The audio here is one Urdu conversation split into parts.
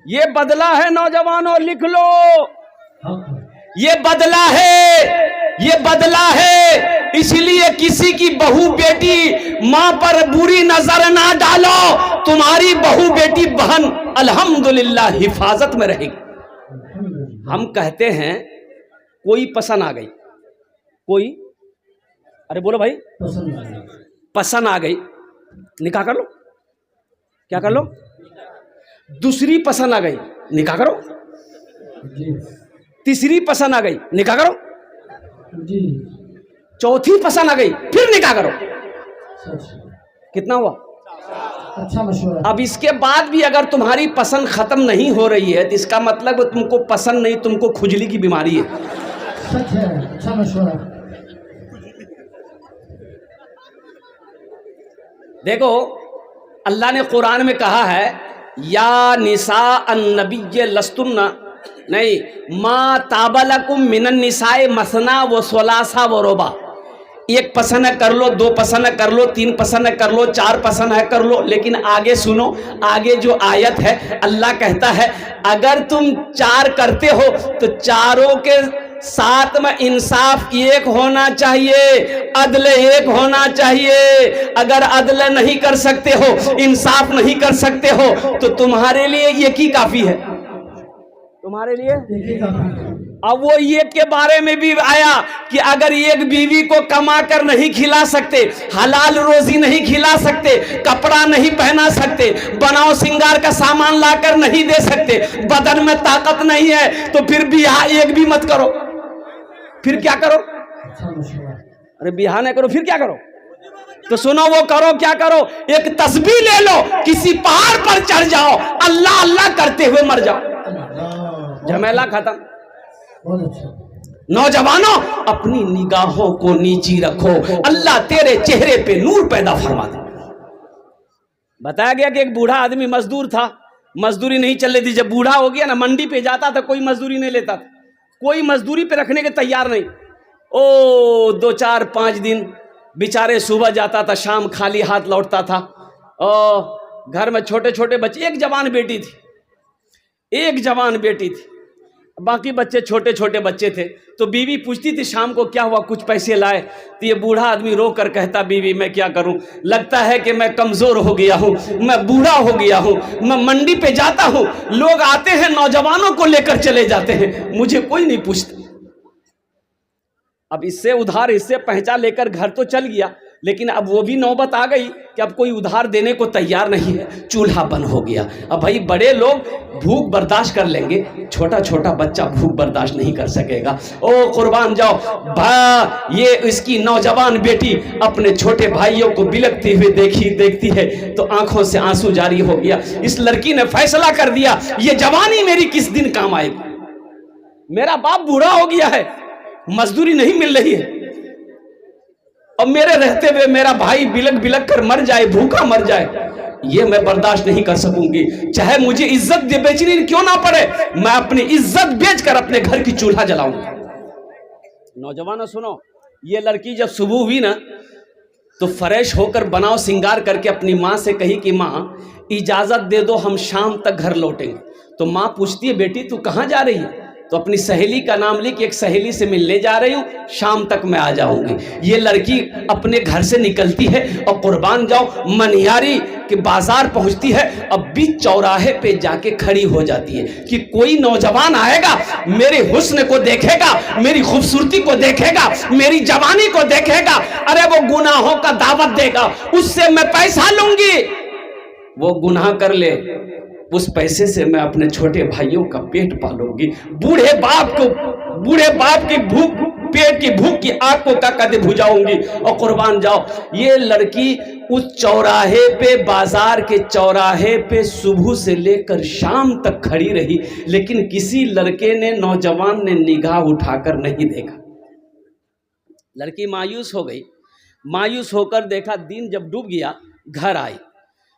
یہ بدلہ ہے نوجوانوں، لکھ لو، یہ بدلہ ہے، یہ بدلہ ہے۔ اس لیے کسی کی بہو بیٹی ماں پر بری نظر نہ ڈالو، تمہاری بہو بیٹی بہن الحمدللہ حفاظت میں رہے گی۔ ہم کہتے ہیں کوئی پسند آ گئی، کوئی، ارے بولو بھائی، پسند آ گئی، نکاح کر لو، کیا کر لو؟ دوسری پسند آ گئی، نکاح کرو۔ تیسری پسند آ گئی، نکاح کرو۔ چوتھی پسند آ گئی، پھر نکاح کرو۔ کتنا ہوا؟ اچھا مشورہ۔ اب اس کے بعد بھی اگر تمہاری پسند ختم نہیں ہو رہی ہے تو اس کا مطلب تم کو پسند نہیں، تم کو کھجلی کی بیماری ہے۔ سچ ہے، اچھا مشورہ۔ دیکھو اللہ نے قرآن میں کہا ہے یا نساء النبی لستن، نہیں، ما طاب لکم من النساء مثنا و ثلاثا و رباع، ایک پسند ہے کر لو، دو پسند ہے کر لو، تین پسند ہے کر لو، چار پسند ہے کر لو۔ لیکن آگے سنو، آگے جو آیت ہے اللہ کہتا ہے اگر تم چار کرتے ہو تو چاروں کے ساتھ میں انصاف ایک ہونا چاہیے، عدل ایک ہونا چاہیے۔ اگر عدل نہیں کر سکتے ہو، انصاف نہیں کر سکتے ہو تو تمہارے لیے ایک ہی کافی ہے، تمہارے لیے۔ اب وہ ایک کے بارے میں بھی آیا کہ اگر ایک بیوی کو کما کر نہیں کھلا سکتے، حلال روزی نہیں کھلا سکتے، کپڑا نہیں پہنا سکتے، بناؤ سنگار کا سامان لا کر نہیں دے سکتے، بدن میں طاقت نہیں ہے تو پھر بیاہ ایک بھی مت کرو، پھر کیا کرو؟ ارے بیاہ نہ کرو پھر کیا کرو؟ تو سنو وہ کرو، کیا کرو؟ ایک تسبیح لے لو، کسی پہاڑ پر چڑھ جاؤ، اللہ اللہ کرتے ہوئے مر جاؤ، جھمیلا ختم۔ نوجوانوں اپنی نگاہوں کو نیچی رکھو، اللہ تیرے چہرے پہ نور پیدا فرما دے۔ بتایا گیا کہ ایک بوڑھا آدمی مزدور تھا، مزدوری نہیں چل رہی تھی، جب بوڑھا ہو گیا نا منڈی پہ جاتا تھا، کوئی مزدوری نہیں لیتا تھا، کوئی مزدوری پہ رکھنے کے تیار نہیں۔ او 2 4 5 دن بیچارے صبح جاتا تھا، شام خالی ہاتھ لوٹتا تھا، اور گھر میں چھوٹے چھوٹے بچے، ایک جوان بیٹی تھی، ایک جوان بیٹی تھی، باقی بچے چھوٹے چھوٹے بچے تھے۔ تو بیوی پوچھتی تھی شام کو کیا ہوا، کچھ پیسے لائے؟ تو یہ بوڑھا آدمی رو کر کہتا بیوی میں کیا کروں، لگتا ہے کہ میں کمزور ہو گیا ہوں، میں بوڑھا ہو گیا ہوں، میں منڈی پہ جاتا ہوں، لوگ آتے ہیں نوجوانوں کو لے کر چلے جاتے ہیں، مجھے کوئی نہیں پوچھتا۔ اب اس سے ادھار، اس سے پہنچا لے کر گھر تو چل گیا، لیکن اب وہ بھی نوبت آ گئی کہ اب کوئی ادھار دینے کو تیار نہیں ہے، چولہا بند ہو گیا۔ اب بھائی بڑے لوگ بھوک برداشت کر لیں گے، چھوٹا چھوٹا بچہ بھوک برداشت نہیں کر سکے گا۔ او قربان جاؤ، یہ اس کی نوجوان بیٹی اپنے چھوٹے بھائیوں کو بلکتے ہوئے دیکھتی ہے تو آنکھوں سے آنسو جاری ہو گیا۔ اس لڑکی نے فیصلہ کر دیا یہ جوانی میری کس دن کام آئے گی، میرا باپ بوڑھا ہو گیا ہے، مزدوری نہیں مل رہی ہے، اور میرے رہتے ہوئے میرا بھائی بلک بلک کر مر جائے، بھوکا مر جائے، یہ میں برداشت نہیں کر سکوں گی، چاہے مجھے عزت بیچنی کیوں نہ پڑے، میں اپنی عزت بیچ کر اپنے گھر کی چولہا جلاؤں گا۔ نوجوانوں سنو، یہ لڑکی جب صبح ہوئی نا تو فریش ہو کر بناؤ سنگار کر کے اپنی ماں سے کہی کہ ماں اجازت دے دو، ہم شام تک گھر لوٹیں گے۔ تو ماں پوچھتی ہے بیٹی تو کہاں جا رہی ہے؟ تو اپنی سہیلی کا نام لے کہ ایک سہیلی سے ملنے جا رہی ہوں، شام تک میں آ جاؤں گی۔ یہ لڑکی اپنے گھر سے نکلتی ہے اور قربان جاؤ منیاری کے بازار پہنچتی ہے، اب بیچ چوراہے پہ جا کے کھڑی ہو جاتی ہے کہ کوئی نوجوان آئے گا، میرے حسن کو دیکھے گا، میری خوبصورتی کو دیکھے گا، میری جوانی کو دیکھے گا، ارے وہ گناہوں کا دعوت دے گا، اس سے میں پیسہ لوں گی، وہ گناہ کر لے، اس پیسے سے میں اپنے چھوٹے بھائیوں کا پیٹ پالوں گی، بوڑھے باپ کی بھوک، پیٹ کی بھوک کی آگ کو کدے بجھاؤں گی۔ اور قربان جاؤ یہ لڑکی اس چوراہے پہ، بازار کے چوراہے پہ صبح سے لے کر شام تک کھڑی رہی، لیکن کسی لڑکے نے، نوجوان نے نگاہ اٹھا کر نہیں دیکھا۔ لڑکی مایوس ہو گئی، مایوس ہو کر دیکھا، دن جب ڈوب گیا گھر آئی،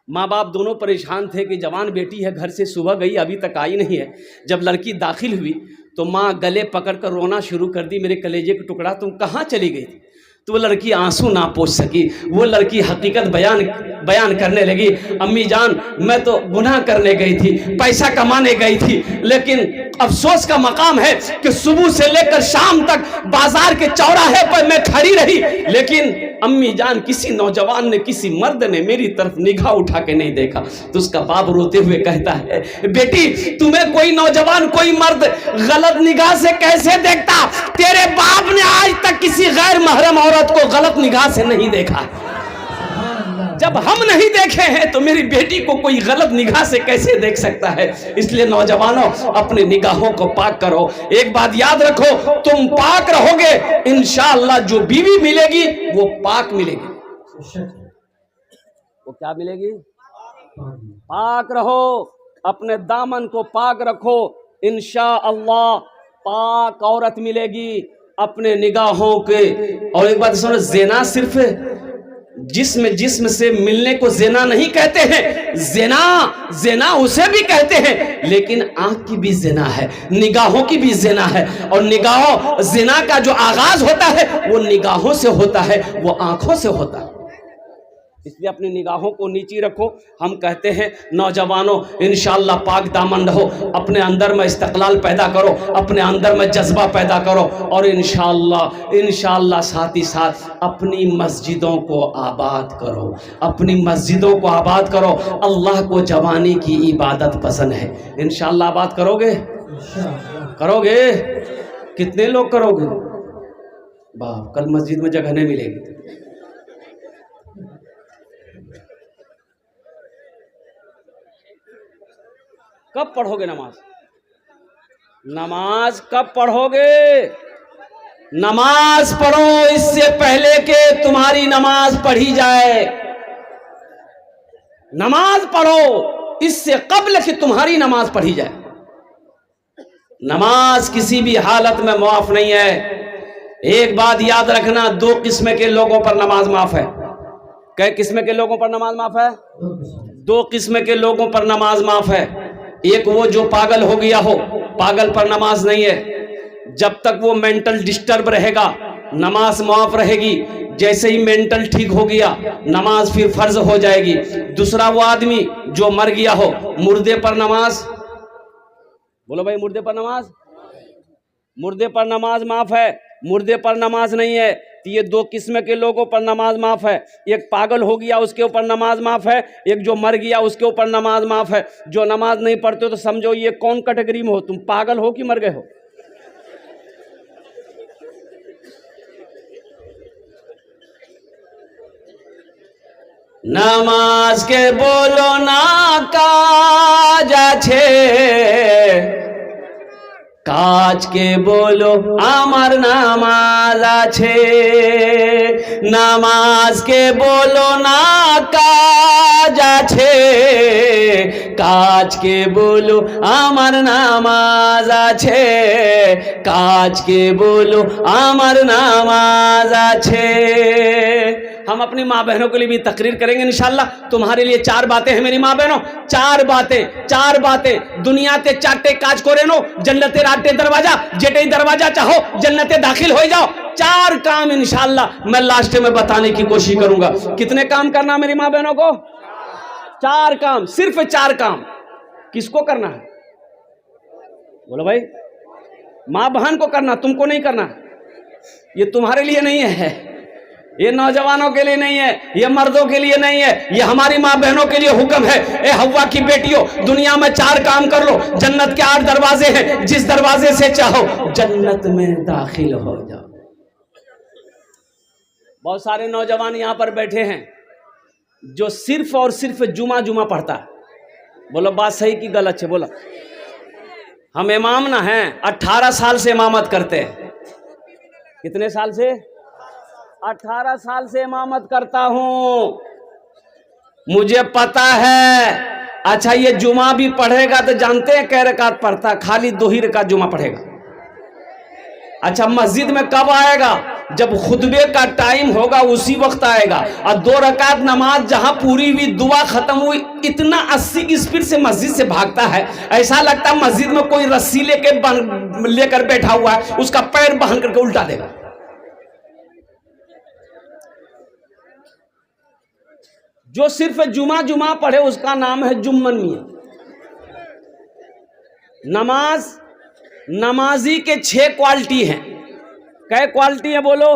ماں باپ دونوں پریشان تھے کہ جوان بیٹی ہے، گھر سے صبح گئی ابھی تک آئی نہیں ہے۔ جب لڑکی داخل ہوئی تو ماں گلے پکڑ کر رونا شروع کر دی، میرے کلیجے کا ٹکڑا تم کہاں چلی گئی تھی؟ تو وہ لڑکی آنسو نہ پوچھ سکی. وہ لڑکی حقیقت بیان کرنے لگی, امی جان میں تو گناہ کرنے گئی تھی, پیسہ کمانے گئی تھی, لیکن افسوس کا مقام ہے کہ صبح سے لے کر شام تک بازار کے چوراہے پر میں کھڑی رہی, لیکن امی جان کسی نوجوان نے, کسی مرد نے میری طرف نگاہ اٹھا کے نہیں دیکھا. تو اس کا باپ روتے ہوئے کہتا ہے, بیٹی تمہیں کوئی نوجوان, کوئی مرد غلط نگاہ سے کیسے دیکھتا؟ تیرے باپ نے آج تک کسی غیر محرم عورت کو غلط نگاہ سے نہیں دیکھا. جب ہم نہیں دیکھے ہیں تو میری بیٹی کو کوئی غلط نگاہ سے کیسے دیکھ سکتا ہے؟ اس لیے نوجوانوں اپنے نگاہوں کو پاک کرو. ایک بات یاد رکھو, تم پاک رہو گے انشاءاللہ جو بیوی ملے گی وہ پاک ملے گی. وہ کیا ملے گی؟ پاک رہو, اپنے دامن کو پاک رکھو, انشاءاللہ پاک عورت ملے گی اپنے نگاہوں کے. اور ایک بات سنو, زنا صرف جسم سے ملنے کو زنا نہیں کہتے ہیں, زنا اسے بھی کہتے ہیں, لیکن آنکھ کی بھی زنا ہے, نگاہوں کی بھی زنا ہے. اور نگاہوں, زنا کا جو آغاز ہوتا ہے وہ نگاہوں سے ہوتا ہے, وہ آنکھوں سے ہوتا ہے. اس لیے اپنی نگاہوں کو نیچی رکھو. ہم کہتے ہیں نوجوانوں انشاءاللہ پاک دامن رہو, اپنے اندر میں استقلال پیدا کرو, اپنے اندر میں جذبہ پیدا کرو, اور انشاءاللہ ساتھ ہی ساتھ اپنی مسجدوں کو آباد کرو, اپنی مسجدوں کو آباد کرو. اللہ کو جوانی کی عبادت پسند ہے. انشاءاللہ آباد کرو گے؟ کرو گے؟ کتنے لوگ کرو گے؟ باپ, کل مسجد میں جگہ نہیں ملے گی. کب پڑھو گے نماز؟ نماز کب پڑھو گے؟ نماز پڑھو اس سے پہلے کہ تمہاری نماز پڑھی جائے. نماز پڑھو اس سے قبل کہ تمہاری نماز پڑھی جائے. نماز کسی بھی حالت میں معاف نہیں ہے. ایک بات یاد رکھنا, 2 قسم کے لوگوں پر نماز معاف ہے. کئی قسم کے لوگوں پر نماز معاف ہے؟ 2 قسم کے لوگوں پر نماز معاف ہے. ایک وہ جو پاگل ہو گیا ہو, پاگل پر نماز نہیں ہے. جب تک وہ مینٹل ڈسٹرب رہے گا نماز معاف رہے گی. جیسے ہی مینٹل ٹھیک ہو گیا نماز پھر فرض ہو جائے گی. دوسرا وہ آدمی جو مر گیا ہو, مردے پر نماز, بولو بھائی مردے پر نماز, مردے پر نماز معاف ہے, مردے پر نماز نہیں ہے. یہ 2 قسم کے لوگوں پر نماز معاف ہے. ایک پاگل ہو گیا اس کے اوپر نماز معاف ہے, ایک جو مر گیا اس کے اوپر نماز معاف ہے. جو نماز نہیں پڑھتے تو سمجھو یہ کون کیٹیگری میں ہو, تم پاگل ہو کہ مر گئے ہو؟ نماز کے بولو نا کاج আছে, কাজ কে বলো আমার নামাজ আছে. নামাজকে বলো না কাজ আছে, কাজকে বলো আমার নামাজ আছে, কাজকে বলো আমার নামাজ আছে. ہم اپنی ماں بہنوں کے لیے بھی تقریر کریں گے انشاءاللہ. تمہارے لیے 4 باتیں ہیں میری ماں بہنوں, 4 باتیں. دنیا تے 4 کاج کو رہنو, جنت راٹے دروازہ, جیٹے دروازہ چاہو جنت داخل ہو جاؤ. 4 کام انشاءاللہ میں لاسٹ میں بتانے کی کوشش کروں گا. کتنے کام کرنا میری ماں بہنوں کو؟ 4 کام, صرف 4 کام. کس کو کرنا ہے؟ بولو بھائی. ماں بہن کو کرنا, تم کو نہیں کرنا. یہ تمہارے لیے نہیں ہے, یہ نوجوانوں کے لیے نہیں ہے, یہ مردوں کے لیے نہیں ہے, یہ ہماری ماں بہنوں کے لیے حکم ہے. اے ہوا کی بیٹیوں, دنیا میں 4 کام کر لو. جنت کے 8 دروازے ہیں, جس دروازے سے چاہو جنت میں داخل ہو جاؤ. بہت سارے نوجوان یہاں پر بیٹھے ہیں جو صرف اور صرف جمعہ پڑھتا ہے. بولو بات صحیح کی غلط ہے؟ بولو. ہم امام نہ ہیں, 18 سال سے امامت کرتے ہیں. کتنے سال سے؟ 18 سال سے امامت کرتا ہوں. مجھے پتا ہے. اچھا یہ جمعہ بھی پڑھے گا تو جانتے ہیں کئی رکعت پڑھتا؟ خالی 2 ہی رکعت جمعہ پڑھے گا. اچھا مسجد میں کب آئے گا؟ جب خطبے کا ٹائم ہوگا اسی وقت آئے گا. اور 2 رکعت نماز جہاں پوری ہوئی, دعا ختم ہوئی, اتنا 80 کی سپیڈ سے مسجد سے بھاگتا ہے, ایسا لگتا ہے مسجد میں کوئی رسی لے کر بیٹھا ہوا ہے, اس کا پیر باندھ کر کے الٹا دے گا. جو صرف جمعہ پڑھے اس کا نام ہے جمن میاں۔ نمازی کے 6 کوالٹی ہیں۔ کئے کوالٹی ہیں بولو؟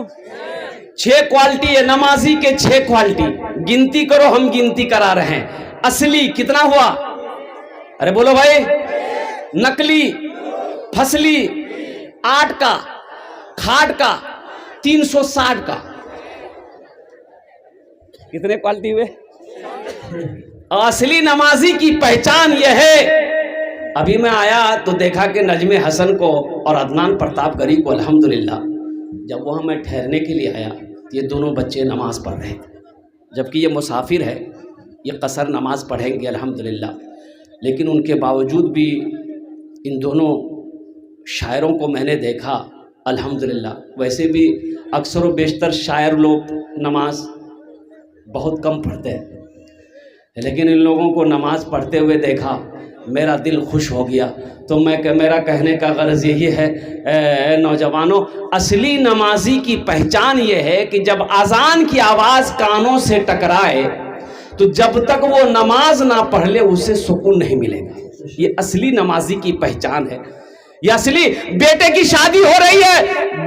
6 کوالٹی ہے نمازی کے، 6 کوالٹی گنتی کرو، ہم گنتی کرا رہے ہیں۔ اصلی کتنا ہوا؟ ارے بولو بھائی، نقلی، فصلی، 8 کا، کھاٹ کا، 360 کا، کتنے کوالٹی ہوئے؟ اصلی نمازی کی پہچان یہ ہے۔ ابھی میں آیا تو دیکھا کہ نجم حسن کو اور عدنان پرتاپ گری کو الحمدللہ جب وہاں میں ٹھہرنے کے لیے آیا یہ دونوں بچے نماز پڑھ رہے تھے، جبکہ یہ مسافر ہے، یہ قصر نماز پڑھیں گے الحمدللہ، لیکن ان کے باوجود بھی ان دونوں شاعروں کو میں نے دیکھا الحمدللہ۔ ویسے بھی اکثر و بیشتر شاعر لوگ نماز بہت کم پڑھتے ہیں، لیکن ان لوگوں کو نماز پڑھتے ہوئے دیکھا، میرا دل خوش ہو گیا۔ تو میرا کہنے کا غرض یہی ہے، اے نوجوانوں، اصلی نمازی کی پہچان یہ ہے کہ جب اذان کی آواز کانوں سے ٹکرائے تو جب تک وہ نماز نہ پڑھ لے اسے سکون نہیں ملے گا۔ یہ اصلی نمازی کی پہچان ہے۔ یہ اصلی بیٹے کی شادی ہو رہی ہے،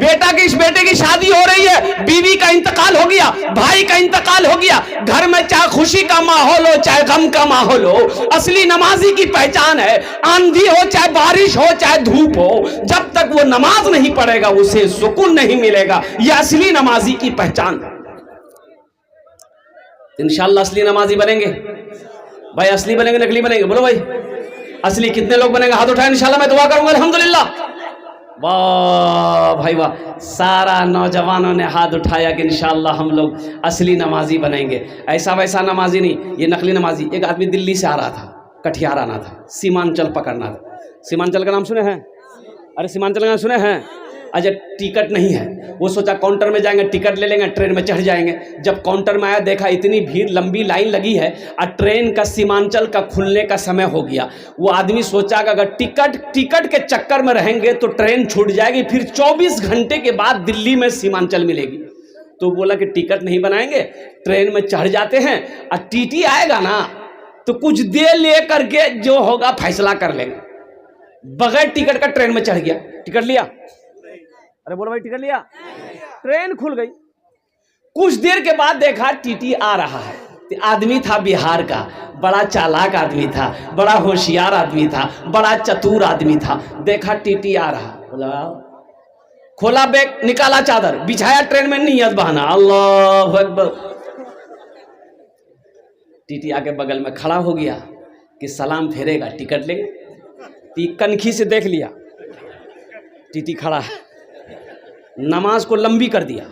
بیٹے کی شادی ہو رہی ہے، بیوی کا انتقال ہو گیا، بھائی کا انتقال ہو گیا، گھر میں چاہے خوشی کا ماحول ہو چاہے غم کا ماحول ہو، اصلی نمازی کی پہچان ہے، آندھی ہو چاہے بارش ہو چاہے دھوپ ہو، جب تک وہ نماز نہیں پڑھے گا اسے سکون نہیں ملے گا۔ یہ اصلی نمازی کی پہچان ہے۔ انشاءاللہ اصلی نمازی بنیں گے بھائی، اصلی بنیں گے نقلی بنیں گے؟ بولو بھائی، اصلی کتنے لوگ بنیں گے؟ ہاتھ اٹھائیں، انشاءاللہ میں دعا کروں گا الحمدللہ۔ واہ بھائی واہ، سارا نوجوانوں نے ہاتھ اٹھایا کہ انشاءاللہ ہم لوگ اصلی نمازی بنیں گے۔ ایسا ویسا نمازی نہیں، یہ نقلی نمازی۔ ایک آدمی دلی سے آ رہا تھا، کٹھیار آنا تھا، سیمانچل پکڑنا تھا۔ سیمانچل کا نام سنے ہیں؟ ارے سیمانچل کا نام سنے ہیں؟ اجے ٹکٹ نہیں ہے، وہ سوچا کاؤنٹر میں جائیں گے ٹکٹ لے لیں گے، ٹرین میں چڑھ جائیں گے۔ جب کاؤنٹر میں آیا دیکھا اتنی بھیڑ، لمبی لائن لگی ہے اور ٹرین کا سیمانچل کا کھلنے کا سمے ہو گیا۔ وہ آدمی سوچا کہ اگر ٹکٹ کے چکر میں رہیں گے تو ٹرین چھوٹ جائے گی، پھر 24 گھنٹے کے بعد دلی میں سیمانچل ملے گی۔ تو بولا کہ ٹکٹ نہیں بنائیں گے، ٹرین میں چڑھ جاتے ہیں اور ٹی ٹی آئے گا نا تو کچھ دیر لے کر کے جو ہوگا فیصلہ کر لیں گے۔ بغیر ٹکٹ کا ٹرین میں چڑھ گیا، ٹکٹ لیا، ارے بولو بھائی ٹکٹ لیا، ٹرین کھل گئی۔ کچھ دیر کے بعد دیکھا ٹی ٹی آ رہا ہے، آدمی تھا بہار کا، بڑا چالاک آدمی تھا، بڑا ہوشیار آدمی تھا، بڑا چتور آدمی تھا۔ دیکھا ٹی ٹی آ رہا، بولا کھولا بیگ، نکالا چادر، بچھایا ٹرین میں، نیت بہانا، اللہ اکبر۔ ٹی ٹی آ کے بغل میں کھڑا ہو گیا کہ سلام پھیرے گا ٹکٹ لے گا۔ کنکھی سے دیکھ لیا ٹی ٹی کھڑا ہے، نماز کو لمبی کر دیا۔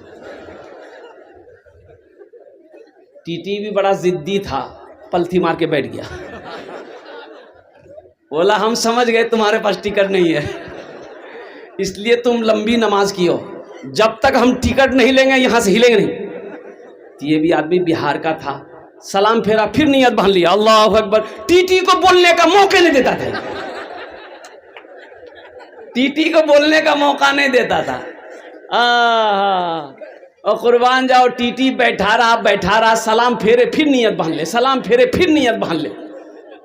ٹی ٹی بھی بڑا ضدی تھا، پلتھی مار کے بیٹھ گیا، بولا ہم سمجھ گئے تمہارے پاس ٹکٹ نہیں ہے، اس لیے تم لمبی نماز کیو، جب تک ہم ٹکٹ نہیں لیں گے یہاں سے ہلیں گے نہیں۔ یہ بھی آدمی بہار کا تھا، سلام پھیرا، پھر نیت باندھ لیا، اللہ اکبر۔ ٹی ٹی کو بولنے کا موقع نہیں دیتا تھا، ٹی ٹی کو بولنے کا موقع نہیں دیتا تھا۔ اور قربان جاؤ، ٹی ٹی بیٹھا رہا، سلام پھیرے پھر نیت باندھ لے، سلام پھیرے پھر نیت باندھ لے۔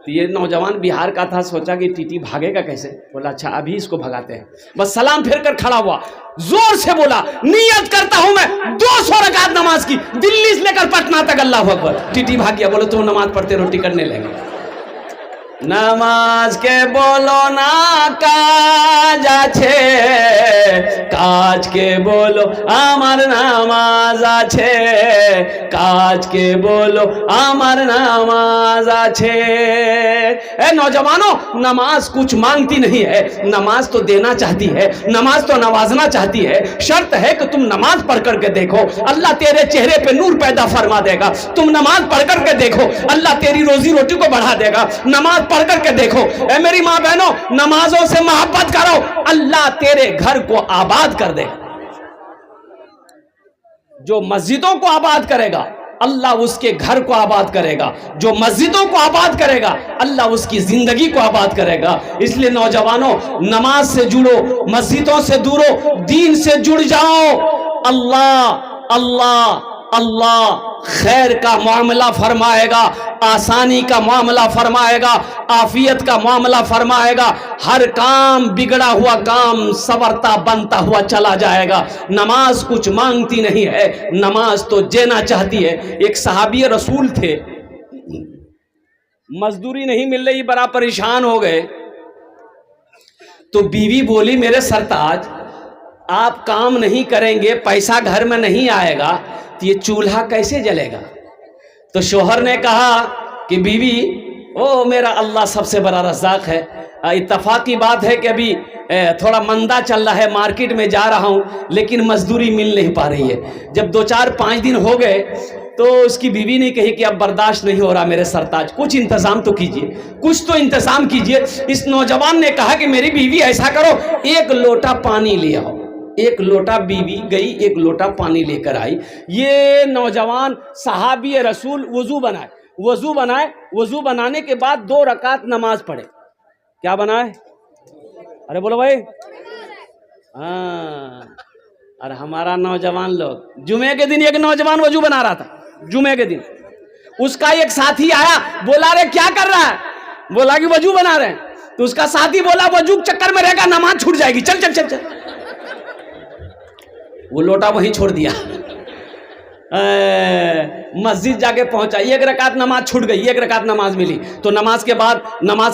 تو یہ نوجوان بہار کا تھا، سوچا کہ ٹی ٹی بھاگے گا کیسے؟ بولا اچھا ابھی اس کو بھگاتے ہیں۔ بس سلام پھیر کر کھڑا ہوا، زور سے بولا نیت کرتا ہوں میں 200 رکعت نماز کی، دلی سے لے کر پٹنہ تک، اللہ اکبر۔ ٹی ٹی بھاگ گیا، بولو تم نماز پڑھتے رہو، ٹکٹ نہیں لیں گے۔ نماز کے بولو نا কাজ আছে, কাজকে বলো আমার নামাজ আছে, কাজকে বলো আমার নামাজ আছে। اے نوجوانوں, نماز کچھ مانگتی نہیں ہے, نماز تو دینا چاہتی ہے, نماز تو نوازنا چاہتی ہے. شرط ہے کہ تم نماز پڑھ کر کے دیکھو, اللہ تیرے چہرے پہ نور پیدا فرما دے گا. تم نماز پڑھ کر کے دیکھو, اللہ تیری روزی روٹی کو بڑھا دے گا. نماز پڑھ کر کے دیکھو. اے میری ماں بہنوں, نمازوں سے محبت کرو, اللہ تیرے گھر کو آباد کر دے گا. جو مسجدوں کو آباد کرے گا, اللہ اس کے گھر کو آباد کرے گا. جو مسجدوں کو آباد کرے گا, اللہ اس کی زندگی کو آباد کرے گا. اس لیے نوجوانوں, نماز سے جڑو, مسجدوں سے دورو, دین سے جڑ جاؤ. اللہ اللہ اللہ خیر کا معاملہ فرمائے گا، آسانی کا معاملہ فرمائے گا، عافیت کا معاملہ فرمائے گا، ہر کام بگڑا ہوا کام سنورتا بنتا ہوا چلا جائے گا۔ نماز کچھ مانگتی نہیں ہے، نماز تو جینا چاہتی ہے۔ ایک صحابی رسول تھے، مزدوری نہیں مل رہی، بڑا پریشان ہو گئے، تو بیوی بولی میرے سرتاج آپ کام نہیں کریں گے، پیسہ گھر میں نہیں آئے گا تو یہ چولہا کیسے جلے گا؟ تو شوہر نے کہا کہ بیوی او میرا اللہ سب سے بڑا رزاق ہے، اتفاق کی بات ہے کہ ابھی تھوڑا مندہ چل رہا ہے، مارکیٹ میں جا رہا ہوں لیکن مزدوری مل نہیں پا رہی ہے۔ جب 2-4-5 دن ہو گئے تو اس کی بیوی نے کہی کہ اب برداشت نہیں ہو رہا میرے سرتاج، کچھ انتظام تو کیجئے، کچھ تو انتظام کیجئے۔ اس نوجوان نے کہا کہ میری بیوی ایسا کرو، 1 لوٹا پانی لے آؤ۔ 1 لوٹا، بیوی گئی 1 لوٹا پانی لے کر آئی۔ یہ نوجوان صحابی رسول وضو بنائے، وضو بنانے کے بعد 2 رکعت نماز پڑھے۔ کیا بنائے؟ ارے بولو بھائی، ہاں، اور ہمارا نوجوان لوگ، جمعے کے دن ایک نوجوان وضو بنا رہا تھا، جمعے کے دن اس کا ایک ساتھی آیا، بولا رے کیا کر رہا ہے؟ بولا کہ وضو بنا رہے ہیں۔ تو اس کا ساتھی بولا وضو چکر میں رہے گا نماز چھوٹ جائے گی، چل چل چل چل۔ وہ لوٹا وہیں چھوڑ دیا، مسجد جا کے پہنچا، 1 رکعت نماز چھوٹ گئی، 1 رکعت نماز ملی۔ تو نماز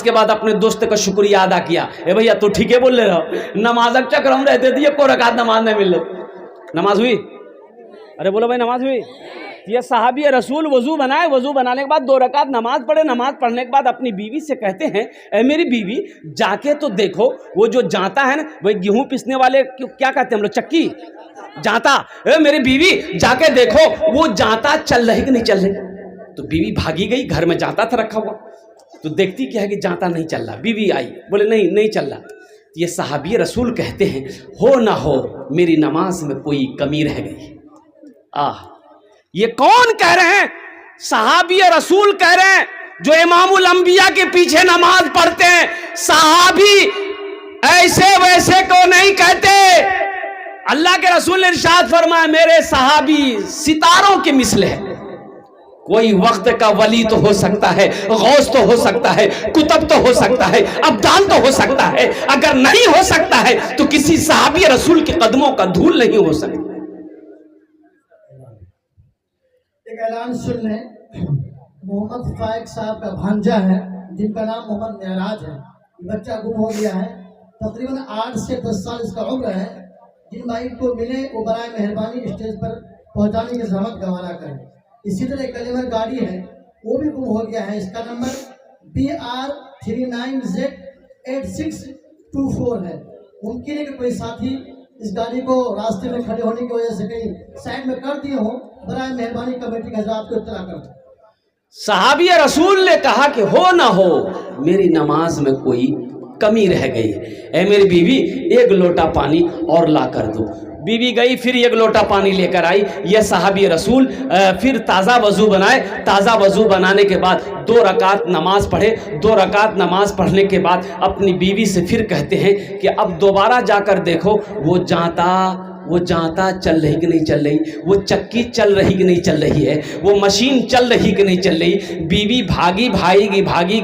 کے بعد اپنے دوست کا شکریہ ادا کیا، اے بھیا تو ٹھیک ہے بول لے رہا، نماز چکر ہم رہتے تھے، 1 رکعت نماز نہیں مل رہی۔ نماز ہوئی؟ ارے بولو بھائی نماز ہوئی؟ یہ صحابی رسول وضو بنائے، وضو بنانے کے بعد 2 رکعت نماز پڑھے، نماز پڑھنے کے بعد اپنی بیوی سے کہتے ہیں اے میری بیوی جا کے تو دیکھو وہ جو جانتا ہے نا، وہ گیہوں پیسنے والے کیا کہتے ہیں ہم لوگ، چکی، جانتا، اے میری بیوی جا کے دیکھو وہ جانتا چل رہی کہ نہیں چل رہی۔ تو بیوی بھاگی گئی، گھر میں جانتا تھا رکھا ہوا، تو دیکھتی کیا ہے کہ جانتا نہیں چل رہا۔ بیوی آئی، بولے نہیں چل رہا۔ یہ صحابی رسول کہتے ہیں ہو نہ ہو میری نماز میں کوئی کمی رہ گئی۔ یہ کون کہہ رہے ہیں؟ صحابی رسول کہہ رہے ہیں جو امام الانبیاء کے پیچھے نماز پڑھتے ہیں۔ صحابی ایسے ویسے کو نہیں کہتے۔ اللہ کے رسول نے ارشاد فرمایا میرے صحابی ستاروں کے مثل ہے۔ کوئی وقت کا ولی تو ہو سکتا ہے، غوث تو ہو سکتا ہے، کتب تو ہو سکتا ہے، ابدال تو ہو سکتا ہے، اگر نہیں ہو سکتا ہے تو کسی صحابی رسول کے قدموں کا دھول نہیں ہو سکتا۔ ایک اعلان سن لیں، محمد فائق صاحب کا بھانجا ہے جن کا نام محمد معراج ہے، یہ بچہ گم ہو گیا ہے، تقریباً 8 سے 10 سال اس کا عمر ہے۔ جن بھائی کو ملے وہ برائے مہربانی اسٹیج پر پہنچانے کی زحمت گوارا کریں۔ اسی طرح ایک کلیمر گاڑی ہے وہ بھی گم ہو گیا ہے، اس کا نمبر BR39Z8624 ہے۔ ممکن ہے کہ کوئی ساتھی اس گاڑی کو راستے میں کھڑے ہونے کی وجہ سے کہیں سائڈ میں کر دیے ہوں، برائے مہربانی کمیٹی کے حضرات کو اطلاع کر دیں۔ صحابی رسول نے کہا کہ ہو نہ ہو میری نماز میں کوئی کمی رہ گئی، اے میری بیوی 1 لوٹا پانی اور لا کر دو۔ بیوی گئی، پھر 1 لوٹا پانی لے کر آئی۔ یہ صحابی رسول پھر تازہ وضو بنائے، تازہ وضو بنانے کے بعد 2 رکعت نماز پڑھے۔ 2 رکعت نماز پڑھنے کے بعد اپنی بیوی سے پھر کہتے ہیں کہ اب دوبارہ جا کر دیکھو وہ جانتا چل رہی کہ نہیں چل رہی، وہ چکی چل رہی کہ نہیں چل رہی ہے، وہ مشین چل رہی کہ نہیں چل رہی۔ بیوی بھاگی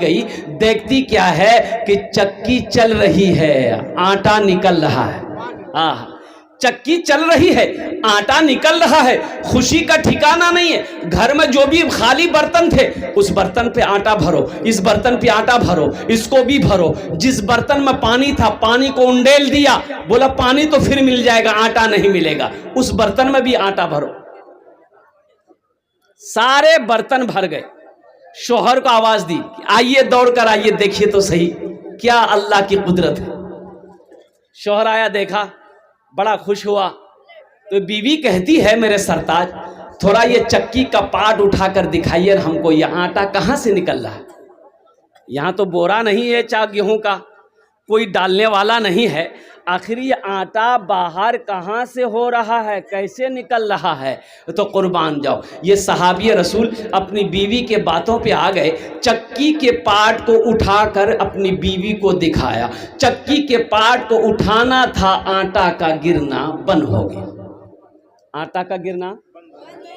گئی، دیکھتی کیا ہے کہ چکی چل رہی ہے، آٹا نکل رہا ہے۔ چکی چل رہی ہے، آٹا نکل رہا ہے، خوشی کا ٹھکانہ نہیں ہے۔ گھر میں جو بھی خالی برتن تھے اس برتن پہ آٹا بھرو، اس برتن پہ آٹا بھرو، اس کو بھی بھرو۔ جس برتن میں پانی تھا پانی کو انڈیل دیا، بولا پانی تو پھر مل جائے گا، آٹا نہیں ملے گا، اس برتن میں بھی آٹا بھرو۔ سارے برتن بھر گئے۔ شوہر کو آواز دی آئیے دوڑ کر آئیے دیکھیے تو صحیح کیا اللہ کی قدرت ہے۔ شوہر آیا، دیکھا، بڑا خوش ہوا۔ تو بیوی کہتی ہے میرے سرتاج تھوڑا یہ چکی کا پارٹ اٹھا کر دکھائیے ہم کو، یہ آٹا کہاں سے نکل رہا ہے؟ یہاں تو بورا نہیں ہے چا گیہوں کا، کوئی ڈالنے والا نہیں ہے، آخر یہ آٹا باہر کہاں سے ہو رہا ہے، کیسے نکل رہا ہے؟ تو قربان جاؤ، یہ صحابی رسول اپنی بیوی کے باتوں پہ آ گئے، چکی کے پارٹ کو اٹھا کر اپنی بیوی کو دکھایا۔ چکی کے پارٹ کو اٹھانا تھا، آٹا کا گرنا بند ہو گیا۔ آٹا کا گرنا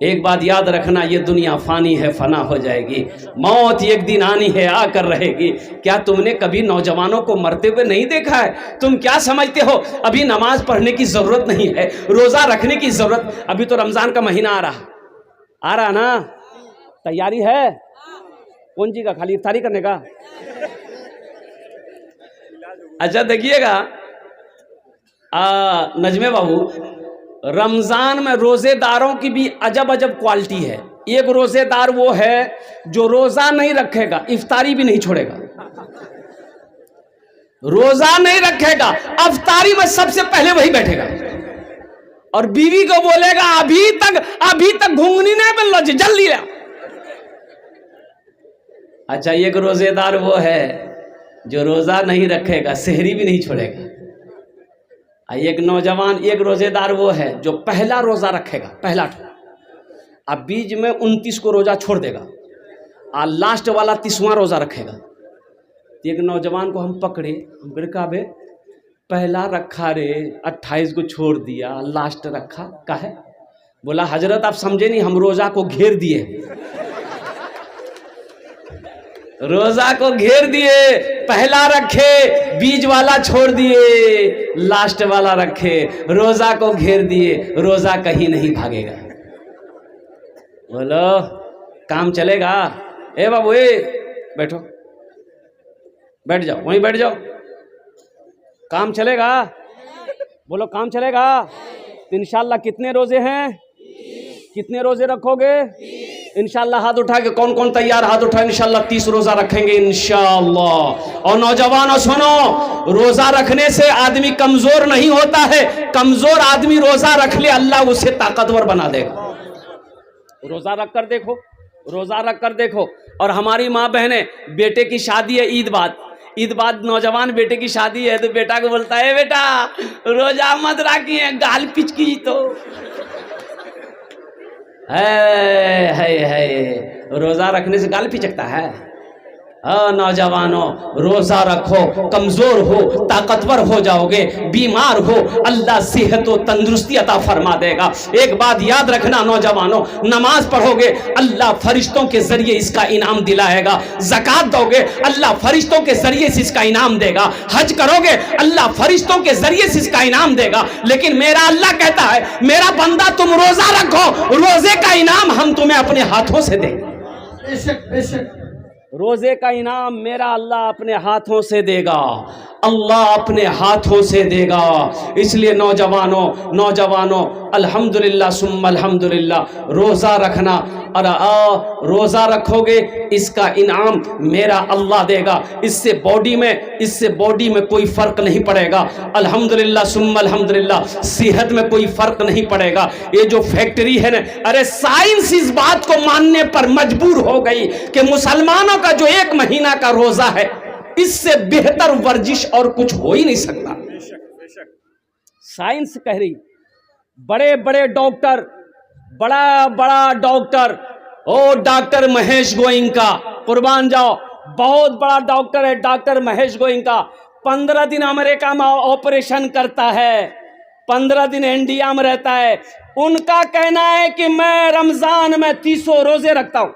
ایک بات یاد رکھنا، یہ دنیا فانی ہے، فنا ہو جائے گی، موت ایک دن آنی ہے، آ کر رہے گی۔ کیا تم نے کبھی نوجوانوں کو مرتے ہوئے نہیں دیکھا ہے؟ تم کیا سمجھتے ہو ابھی نماز پڑھنے کی ضرورت نہیں ہے، روزہ رکھنے کی ضرورت؟ ابھی تو رمضان کا مہینہ آ رہا نا، تیاری ہے کون جی کا؟ خالی افطاری کرنے کا؟ اچھا دیکھیے گا نجمے بابو، رمضان میں روزے داروں کی بھی عجب عجب کوالٹی ہے۔ ایک روزے دار وہ ہے جو روزہ نہیں رکھے گا، افطاری بھی نہیں چھوڑے گا، روزہ نہیں رکھے گا، افطاری میں سب سے پہلے وہی بیٹھے گا اور بیوی کو بولے گا ابھی تک گھنگنی نہیں بن لو جی، جلدی لیا۔ اچھا ایک روزے دار وہ ہے جو روزہ نہیں رکھے گا، سحری بھی نہیں چھوڑے گا۔ ایک نوجوان، ایک روزے دار وہ ہے جو پہلا روزہ رکھے گا، پہلا اب بیچ میں 29 کو روزہ چھوڑ دے گا اور لاسٹ والا 30واں روزہ رکھے گا۔ ایک نوجوان کو ہم پکڑے، ہم نے کہا بے پہلا رکھا رے، 28 کو چھوڑ دیا، لاسٹ رکھا کا ہے؟ بولا حضرت آپ سمجھے نہیں، ہم روزہ کو گھیر دیے، روزہ کو گھیر دیے، پہلا رکھے، بیچ والا چھوڑ دیے، لاسٹ والا رکھے، روزہ کو گھیر دیے، روزہ کہیں نہیں بھاگے گا۔ بولو کام چلے گا؟ اے بابو اے بیٹھو، بیٹھ جاؤ، وہیں بیٹھ جاؤ، کام چلے گا؟ بولو کام چلے گا؟ انشاءاللہ کتنے روزے ہیں؟ کتنے روزے رکھو گے؟ انشاءاللہ ہاتھ اٹھا کے کون کون تیار؟ ہاتھ اٹھا، انشاءاللہ 30 روزہ رکھیں گے انشاءاللہ۔ اور نوجوانوں سنو، روزہ رکھنے سے آدمی کمزور نہیں ہوتا ہے، کمزور آدمی روزہ رکھ لے اللہ اسے طاقتور بنا دے گا۔ روزہ رکھ کر دیکھو، روزہ رکھ کر دیکھو۔ اور ہماری ماں بہنیں، بیٹے کی شادی ہے، عید بعد نوجوان بیٹے کی شادی ہے تو بیٹا کو بولتا ہے بیٹا روزہ مت رکھی ہے، گال پچ کی تو ہے روزہ رکھنے سے گال پچکتا ہے؟ نوجوانوں روزہ رکھو، کمزور ہو طاقتور ہو جاؤ گے، بیمار ہو اللہ صحت و تندرستی عطا فرما دے گا۔ ایک بات یاد رکھنا نوجوانوں، نماز پڑھو گے اللہ فرشتوں کے ذریعے اس کا انعام دلائے گا، زکوٰۃ دو گے اللہ فرشتوں کے ذریعے سے اس کا انعام دے گا، حج کرو گے اللہ فرشتوں کے ذریعے سے اس کا انعام دے گا۔ لیکن میرا اللہ کہتا ہے میرا بندہ تم روزہ رکھو، روزے کا انعام ہم تمہیں اپنے ہاتھوں سے دیں گے۔ بے شک بے شک، روزے کا انعام میرا اللہ اپنے ہاتھوں سے دے گا، اللہ اپنے ہاتھوں سے دے گا۔ اس لیے نوجوانوں الحمدللہ ثم الحمدللہ روزہ رکھنا، اور روزہ رکھو گے اس کا انعام میرا اللہ دے گا۔ اس سے باڈی میں کوئی فرق نہیں پڑے گا، الحمدللہ ثم الحمدللہ صحت میں کوئی فرق نہیں پڑے گا۔ یہ جو فیکٹری ہے نا، ارے سائنس اس بات کو ماننے پر مجبور ہو گئی کہ مسلمانوں کا جو 1 مہینہ کا روزہ ہے اس سے بہتر ورزش اور کچھ ہو ہی نہیں سکتا۔ سائنس کہہ رہی، بڑے بڑے ڈاکٹر، بڑا ڈاکٹر، ڈاکٹر مہیش گوئنکا، قربان جاؤ، بہت بڑا ڈاکٹر ہے ڈاکٹر مہیش گوئنکا، 15 دن امریکہ میں آپریشن کرتا ہے، 15 دن انڈیا میں رہتا ہے۔ ان کا کہنا ہے کہ میں رمضان میں 300 روزے رکھتا ہوں۔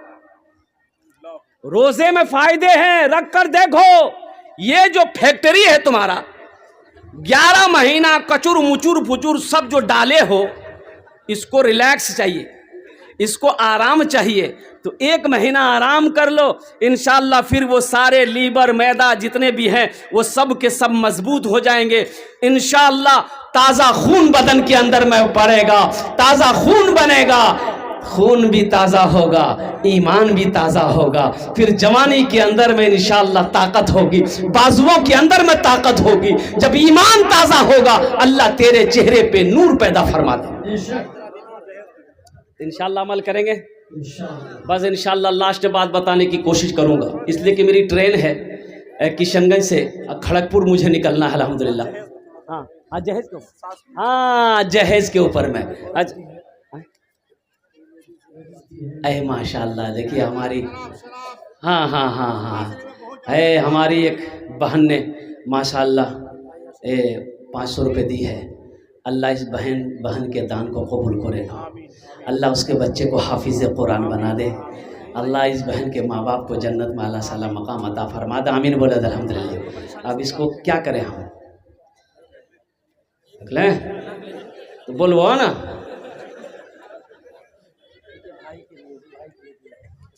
روزے میں فائدے ہیں، رکھ کر دیکھو۔ یہ جو فیکٹری ہے تمہارا، 11 مہینہ کچور مچور پچور سب جو ڈالے ہو، اس کو ریلیکس چاہیے، اس کو آرام چاہیے، تو 1 مہینہ آرام کر لو، انشاءاللہ پھر وہ سارے لیور میدا جتنے بھی ہیں وہ سب کے سب مضبوط ہو جائیں گے انشاءاللہ۔ تازہ خون بدن کے اندر میں پڑے گا، تازہ خون بنے گا، خون بھی تازہ ہوگا، ایمان بھی تازہ ہوگا، پھر جوانی کے اندر میں انشاءاللہ طاقت ہوگی، بازوؤں کے اندر میں طاقت ہوگی۔ جب ایمان تازہ ہوگا اللہ تیرے چہرے پہ نور پیدا فرما دے۔ انشاءاللہ عمل کریں گے، بس انشاءاللہ لاسٹ بات بتانے کی کوشش کروں گا، اس لیے کہ میری ٹرین ہے کشن گنج سے کھڑگپور مجھے نکلنا ہے الحمدللہ۔ جہیز کے اوپر میں اے ماشاءاللہ دیکھیے ہماری ہماری ایک بہن نے ماشاءاللہ 500 روپے دی ہے، اللہ اس بہن کے دان کو قبول کرے گا، اللہ اس کے بچے کو حافظ قرآن بنا دے، اللہ اس بہن کے ماں باپ کو جنت میں اعلیٰ سالا مقام عطا فرما دے، آمین بولے الحمدللہ۔ اب اس کو کیا کریں ہم؟ رکھ لیں تو بولو نا،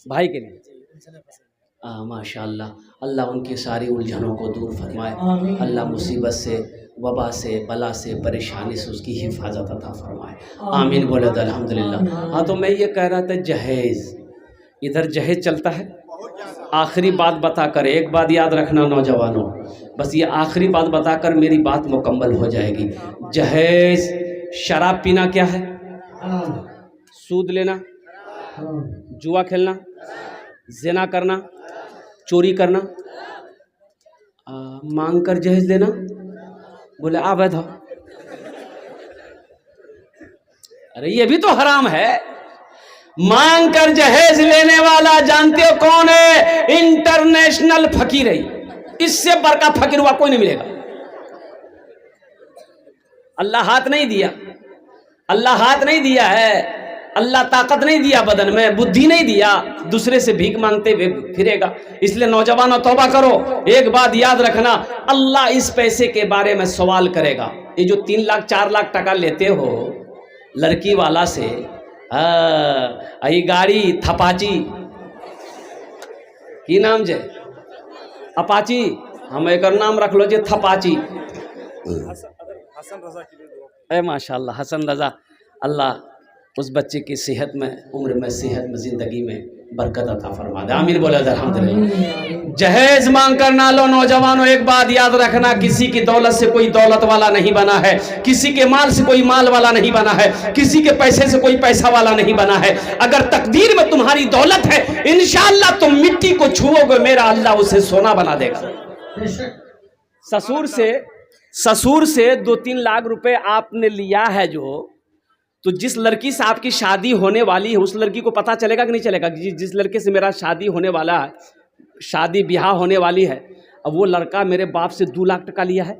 بھائی کے لیے ماشاء اللہ، اللہ ان کی ساری الجھنوں کو دور فرمائے، اللہ مصیبت سے، وبا سے، بلا سے، پریشانی سے اس کی حفاظت عطا فرمائے، آمین بولے تو الحمدللہ۔ ہاں تو میں یہ کہہ رہا تھا جہیز، ادھر جہیز چلتا ہے۔ آخری بات بتا کر، ایک بات یاد رکھنا نوجوانوں، بس یہ آخری بات بتا کر میری بات مکمل ہو جائے گی۔ جہیز، شراب پینا کیا ہے؟ سود لینا، جوا کھیلنا، زنا کرنا، چوری کرنا، مانگ کر جہیز دینا، بولے آباد ہو، ارے یہ بھی تو حرام ہے۔ مانگ کر جہیز لینے والا جانتے ہو کون ہے؟ انٹرنیشنل فقیر ہے، اس سے بڑھ کا فقیر ہوا کوئی نہیں ملے گا۔ اللہ ہاتھ نہیں دیا، اللہ ہاتھ نہیں دیا ہے، اللہ طاقت نہیں دیا بدن میں، بدھی نہیں دیا، دوسرے سے بھیک مانگتے ہوئے پھرے گا۔ اس لیے نوجوانوں توبہ کرو، ایک بات یاد رکھنا، اللہ اس پیسے کے بارے میں سوال کرے گا۔ یہ جو 3 لاکھ 4 لاکھ ٹکا لیتے ہو لڑکی والا سے، ای گاڑی تھپاچی کی نام جے اپاچی، ہم ایک نام رکھ لو جے تھپاچی، اے ماشاءاللہ حسن رضا، اللہ اس بچے کی صحت میں، عمر میں، صحت میں، زندگی میں برکت عطا فرما دے، آمین بولے الحمدللہ۔ جہیز مانگ کر نہ لو نوجوانوں، ایک بات یاد رکھنا، کسی کی دولت سے کوئی دولت والا نہیں بنا ہے، کسی کے مال سے کوئی مال والا نہیں بنا ہے، کسی کے پیسے سے کوئی پیسہ والا نہیں بنا ہے۔ اگر تقدیر میں تمہاری دولت ہے، انشاءاللہ تم مٹی کو چھوؤ گے، میرا اللہ اسے سونا بنا دے گا۔ سسور سے 2-3 لاکھ روپے آپ نے لیا ہے جو، تو جس لڑکی سے آپ کی شادی ہونے والی ہے اس لڑکی کو پتہ چلے گا کہ نہیں چلے گا؟ جس لڑکے سے میرا شادی ہونے والا ہے، شادی بیاہ ہونے والی ہے، اب وہ لڑکا میرے باپ سے 2 لاکھ ٹکا لیا ہے،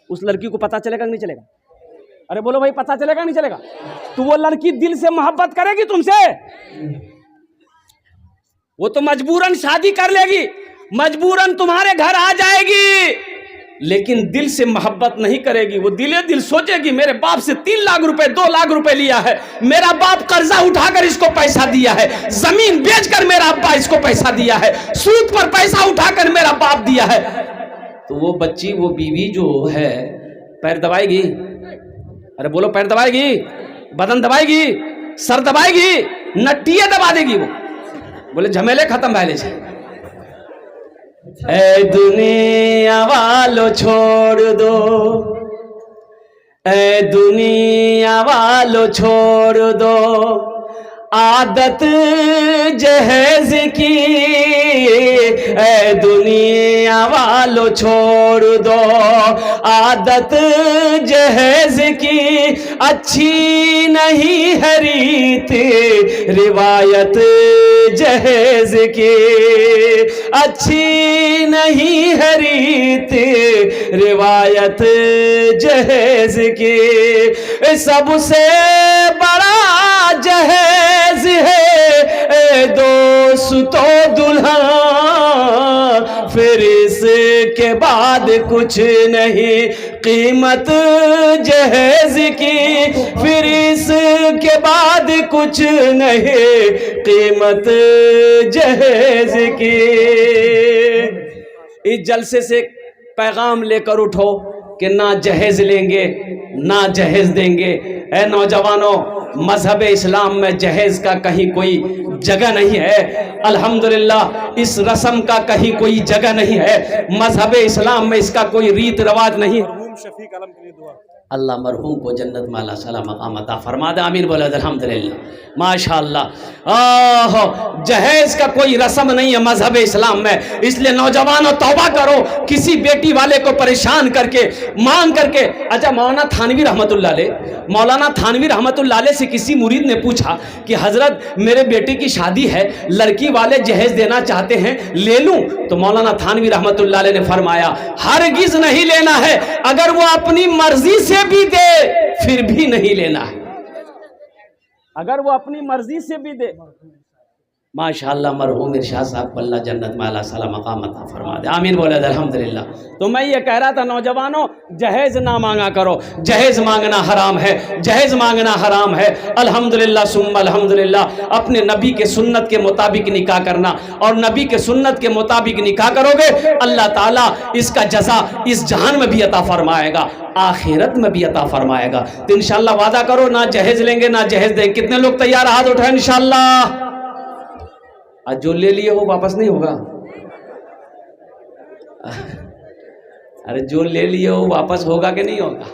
اس لڑکی کو پتہ چلے گا کہ نہیں چلے گا؟ ارے بولو بھائی، پتہ چلے گا نہیں چلے گا؟ تو وہ لڑکی دل سے محبت کرے گی تم سے، وہ تو مجبوراً شادی کر لے گی، مجبوراً تمہارے گھر آ جائے گی، لیکن دل سے محبت نہیں کرے گی۔ وہ دل سوچے گی میرے باپ سے 3 لاکھ روپے 2 لاکھ روپے لیا ہے، میرا باپ قرضہ اٹھا کر اس کو پیسہ دیا ہے، زمین بیچ کر میرا ابا اس کو پیسہ دیا ہے، سود پر پیسہ اٹھا کر میرا باپ دیا ہے۔ تو وہ بچی، وہ بیوی جو ہے، پیر دبائے گی؟ ارے بولو، پیر دبائے گی؟ بدن دبائے گی؟ سر دبائے گی؟ نٹیے دبا دے گی وہ، بولے جھمیلے ختم بھائلے سے۔ اے دنیا والو چھوڑ دو، اے دنیا والو چھوڑ دو عادت جہیز کی، اے دنیا والو چھوڑ دو عادت جہیز کی، اچھی نہیں ہے ریت روایت جہیز کی، اچھی نہیں ہے ریت روایت جہیز کی، سب سے بڑا جہیز ہے اے دوستو دلہن، پھر اس کے بعد کچھ نہیں قیمت جہیز کی، پھر اس کے بعد کچھ نہیں قیمت جہیز کی۔ اس جلسے سے پیغام لے کر اٹھو کہ نہ جہیز لیں گے نہ جہیز دیں گے۔ اے نوجوانوں، مذہب اسلام میں جہیز کا کہیں کوئی جگہ نہیں ہے، الحمدللہ اس رسم کا کہیں کوئی جگہ نہیں ہے، مذہب اسلام میں اس کا کوئی ریت رواج نہیں ہے۔ اللہ مرحوم کو جنت میں اعلیٰ سلام مقام عطا فرما دے، آمین بولے الحمدللہ۔ ماشاءاللہ، جہیز کا کوئی رسم نہیں ہے مذہب اسلام میں، اس لیے نوجوانوں توبہ کرو، کسی بیٹی والے کو پریشان کر کے مانگ کر کے۔ اچھا، مولانا تھانوی رحمت اللہ علیہ سے کسی مرید نے پوچھا کہ حضرت میرے بیٹے کی شادی ہے، لڑکی والے جہیز دینا چاہتے ہیں، لے لوں؟ تو مولانا تھانوی رحمت اللہ علیہ نے فرمایا ہرگز نہیں لینا ہے، اگر وہ اپنی مرضی سے بھی دے پھر بھی نہیں لینا ہے. اگر وہ اپنی مرضی سے بھی دے. ماشاءاللہ مرحوم ارشاد صاحب کو اللہ جنت میں اعلیٰ صلاح مقام عطا فرما دے. آمین بولے الحمدللہ. تو میں یہ کہہ رہا تھا نوجوانوں، جہیز نہ مانگا کرو. جہیز مانگنا حرام ہے، جہیز مانگنا حرام ہے. الحمدللہ ثم الحمدللہ. اپنے نبی کے سنت کے مطابق نکاح کرنا، اور نبی کے سنت کے مطابق نکاح کرو گے اللہ تعالیٰ اس کا جزا اس جہان میں بھی عطا فرمائے گا، آخرت میں بھی عطا فرمائے گا. تو انشاءاللہ وعدہ کرو نہ جہیز لیں گے نہ جہیز دیں. کتنے لوگ تیار؟ ہاتھ اٹھائیں انشاءاللہ. آج جو لے لیے وہ واپس نہیں ہوگا. ارے جو لے لیے وہ واپس ہوگا کہ نہیں ہوگا؟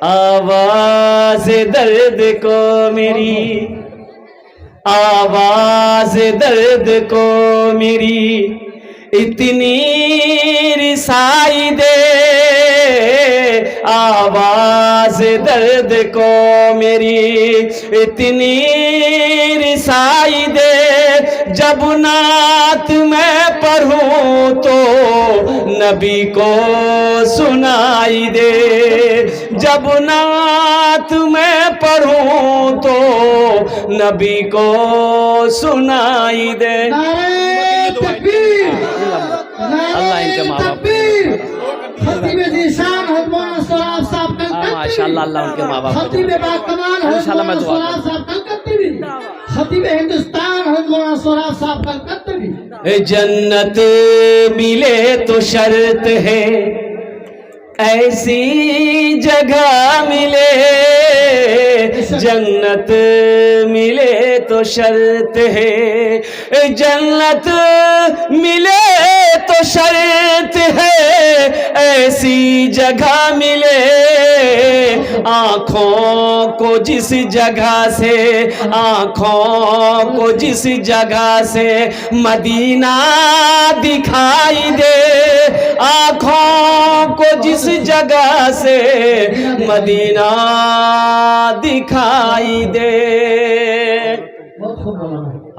آواز درد کو میری، آواز درد کو میری اتنی رسائی دے. آواز درد کو میری اتنی رسائی دے. جب نعت میں پڑھوں تو نبی کو سنائی دے. جب نعت میں پڑھوں تو نبی کو سنائی دے. اللہ ان کے ماں باپ ماشاءاللہ، اللہ ان کے ماں باپ انشاءاللہ میں دعا کروں. جنت ملے تو شرط ہے، ایسی جگہ ملے. جنت ملے تو شرط ہے، جنت ملے تو شرط ہے، ایسی جگہ ملے. آنکھوں کو جس جگہ سے، آنکھوں کو جس جگہ سے مدینہ دکھائی دے. آنکھوں کو جس جگہ سے مدینہ دکھائی دے.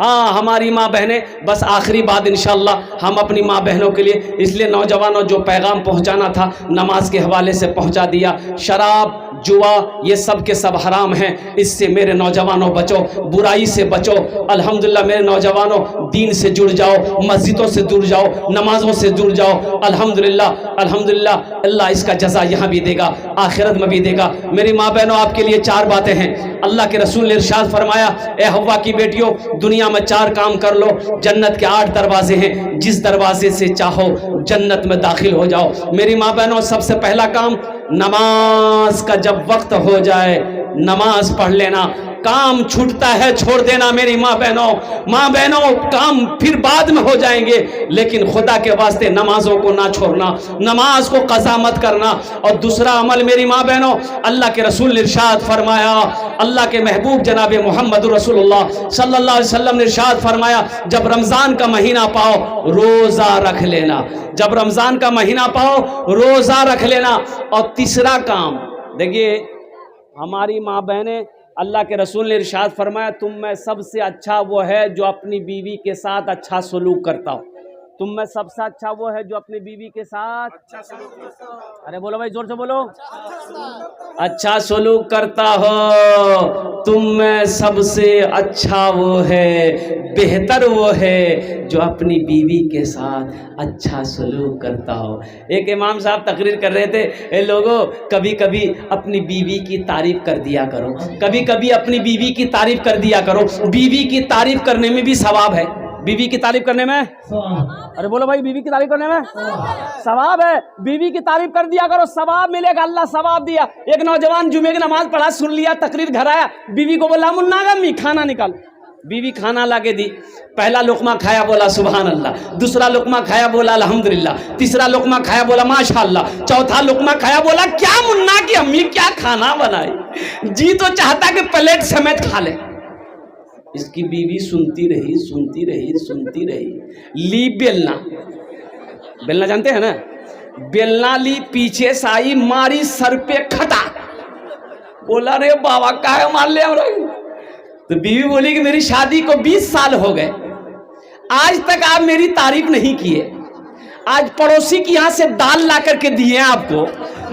ہاں ہماری ماں بہنیں، بس آخری بات انشاءاللہ ہم اپنی ماں بہنوں کے لیے، اس لیے نوجوانوں جو پیغام پہنچانا تھا نماز کے حوالے سے پہنچا دیا. شراب، جوا، یہ سب کے سب حرام ہیں. اس سے میرے نوجوانوں بچو، برائی سے بچو. الحمدللہ میرے نوجوانوں دین سے جڑ جاؤ، مسجدوں سے جڑ جاؤ، نمازوں سے جڑ جاؤ. الحمدللہ الحمدللہ اللہ اس کا جزا یہاں بھی دے گا، آخرت میں بھی دے گا. میری ماں بہنوں آپ کے لیے 4 باتیں ہیں. اللہ کے رسول نے ارشاد فرمایا، اے حوا کی بیٹیوں، دنیا میں 4 کام کر لو. جنت کے 8 دروازے ہیں، جس دروازے سے چاہو جنت میں داخل ہو جاؤ. میری ماں بہنوں سب سے پہلا کام، نماز کا جب وقت ہو جائے نماز پڑھ لینا. کام چھوٹتا ہے چھوڑ دینا. میری ماں بہنوں کام پھر بعد میں ہو جائیں گے، لیکن خدا کے واسطے نمازوں کو نہ چھوڑنا، نماز کو قضا مت کرنا. اور دوسرا عمل میری ماں بہنوں، اللہ کے رسول نے ارشاد فرمایا، اللہ کے محبوب جناب محمد رسول اللہ صلی اللہ علیہ وسلم نے ارشاد فرمایا، جب رمضان کا مہینہ پاؤ روزہ رکھ لینا. جب رمضان کا مہینہ پاؤ روزہ رکھ لینا. اور تیسرا کام دیکھیے، ہماری ماں بہنیں، اللہ کے رسول نے ارشاد فرمایا، تم میں سب سے اچھا وہ ہے جو اپنی بیوی کے ساتھ اچھا سلوک کرتا ہو. تم میں سب سے اچھا وہ ہے جو اپنی بیوی کے ساتھ اچھا سلوک کرتا ہو. ارے بولو بھائی، زور سے بولو. اچھا سلوک کرتا ہو. تم میں سب سے اچھا وہ ہے، بہتر وہ ہے جو اپنی بیوی کے ساتھ اچھا سلوک کرتا ہو. ایک امام صاحب تقریر کر رہے تھے، اے لوگوں کبھی کبھی اپنی بیوی کی تعریف کر دیا کرو، کبھی کبھی اپنی بیوی کی تعریف کر دیا کرو. بیوی کی تعریف کرنے میں بھی ثواب ہے. بیوی کی تعریف کرنے میں، ارے بولو بھائی، بیوی کی تعریف کرنے میں ثواب ہے. بیوی کی تعریف کر دیا کرو، ثواب ملے گا. اللہ ثواب دیا. ایک نوجوان جمعے کی نماز پڑھا، سن لیا، تقریر گھر آیا، بیوی کو بولا، منا گمی کھانا نکال. بیوی کھانا لا کے دی. پہلا لقمہ کھایا، بولا سبحان اللہ. دوسرا لقمہ کھایا، بولا الحمدللہ. تیسرا لقمہ کھایا، بولا ماشاءاللہ. چوتھا لقمہ کھایا، بولا کیا منا کی امی کیا کھانا بنائی. جی تو چاہتا کہ پلیٹ سمیت کھا لے. اس کی بیوی سنتی رہی سنتی رہی سنتی رہی. لی بیلنا، بیلنا جانتے ہیں نا، بیلنا لی، پیچھے سے آئی، ماری سر پہ کھٹا. بولا رے بابا کاہے مار لے ہم لوگ. تو بیوی بولی کہ میری شادی کو 20 سال ہو گئے، آج تک آپ میری تعریف نہیں کیے. آج پڑوسی کی یہاں سے دال لا کر کے دیے آپ کو،